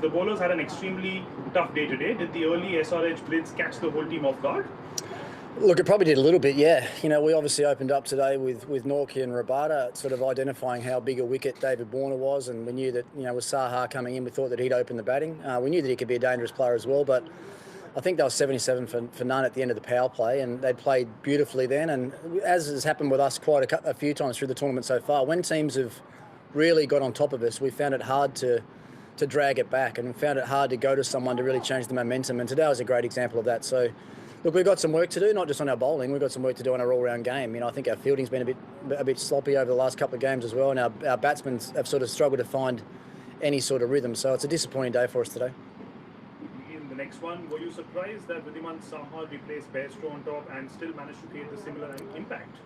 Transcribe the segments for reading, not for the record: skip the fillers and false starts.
The bowlers had an extremely tough day today. Did the early SRH blitz catch the whole team off guard? Look, it probably did a little bit, yeah. We obviously opened up today with Norkie and Rabada, sort of identifying how big a wicket David Warner was, and we knew that, with Saha coming in, we thought that he'd open the batting. We knew that he could be a dangerous player as well, but I think they were 77 for none at the end of the power play, and they played beautifully then. And as has happened with us quite a few times through the tournament so far, when teams have really got on top of us, we found it hard to drag it back, and found it hard to go to someone to really change the momentum. And today was a great example of that. So, look, we've got some work to do, not just on our bowling. We've got some work to do on our all-round game. I think our fielding's been a bit sloppy over the last couple of games as well, and our batsmen have sort of struggled to find any sort of rhythm. So it's a disappointing day for us today. In the next one, were you surprised that Wriddhiman Saha replaced Bairstow on top and still managed to create a similar impact?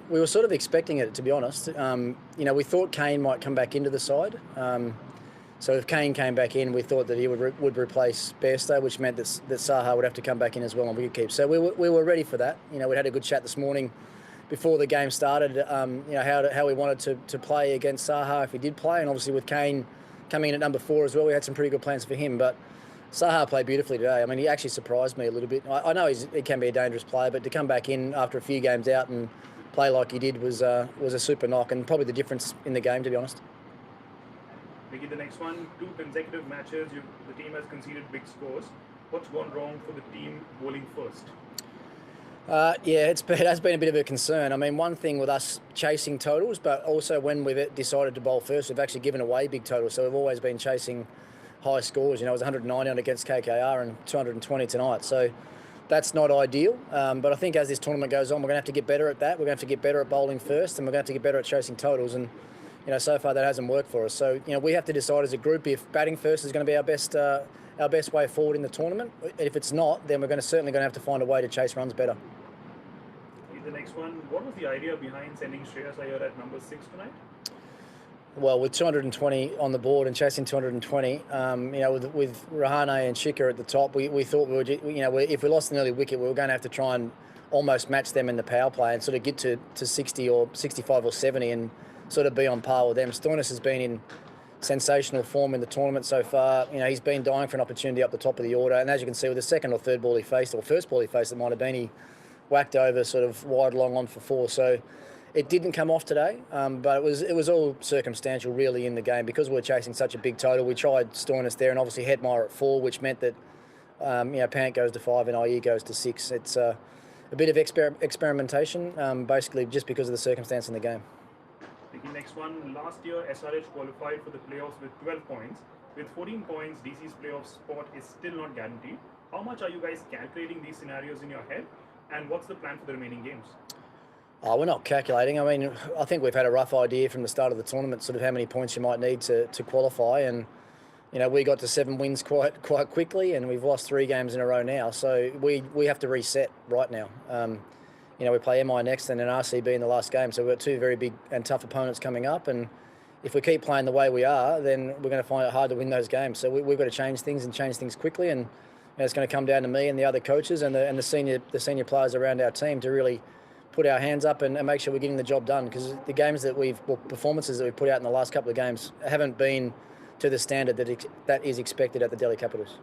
We were sort of expecting it, to be honest. We thought Kane might come back into the side. So if Kane came back in, we thought that he would replace Bairstow, which meant that Saha would have to come back in as well on wicket keep. So we were ready for that. We had a good chat this morning before the game started. How we wanted to play against Saha if he did play, and obviously with Kane coming in at number 4 as well, we had some pretty good plans for him. But Saha played beautifully today. I mean, he actually surprised me a little bit. I know he can be a dangerous player, but to come back in after a few games out and play like he did was a super knock, and probably the difference in the game, to be honest. Vicky, the next one, 2 consecutive matches, the team has conceded big scores. What's gone wrong for the team bowling first? It has been a bit of a concern. I memean, one thing with us chasing totals, but also when we've decided to bowl first, we've actually given away big totals. So we've always been chasing high scores. It was 190 on against KKR and 220 tonight. So that's not ideal. But I think as this tournament goes on, we're going to have to get better at that. We're going to have to get better at bowling first, and we're going to have to get better at chasing totals. And so far that hasn't worked for us. So we have to decide as a group if batting first is going to be our best way forward in the tournament. If it's not, then we're certainly going to have to find a way to chase runs better. The next one, what was the idea behind sending Shreyas Iyer at number 6 tonight? Well, with 220 on the board and chasing 220, with Rahane and Shikhar at the top, we thought if we lost an early wicket, we were going to have to try and almost match them in the power play and sort of get to 60 or 65 or 70 and sort of be on par with them. Stoinis has been in sensational form in the tournament so far. He's been dying for an opportunity up the top of the order, and as you can see with the second or third ball he faced, or first ball he faced, it might have been, he whacked over sort of wide long on for 4. So it didn't come off today, but it was all circumstantial really in the game. Because we're chasing such a big total, we tried Stoinis there, and obviously Hetmeyer at 4, which meant that Pant goes to 5 and Iyer goes to 6. It's a bit of experimentation, basically just because of the circumstance in the game. The next one, last year SRH qualified for the playoffs with 12 points. With 14 points, DC's playoff spot is still not guaranteed. How much are you guys calculating these scenarios in your head, and what's the plan for the remaining games? We're not calculating. I mean, I think we've had a rough idea from the start of the tournament, sort of how many points you might need to qualify, and we got to 7 wins quite quickly, and we've lost 3 games in a row now. So we have to reset right now. We play MI next and then RCB in the last game. So we've got 2 very big and tough opponents coming up. And if we keep playing the way we are, then we're going to find it hard to win those games. So we've got to change things quickly. And it's going to come down to me and the other coaches and the senior players around our team to really put our hands up and make sure we're getting the job done. Because the games performances that we've put out in the last couple of games haven't been to the standard that is expected at the Delhi Capitals.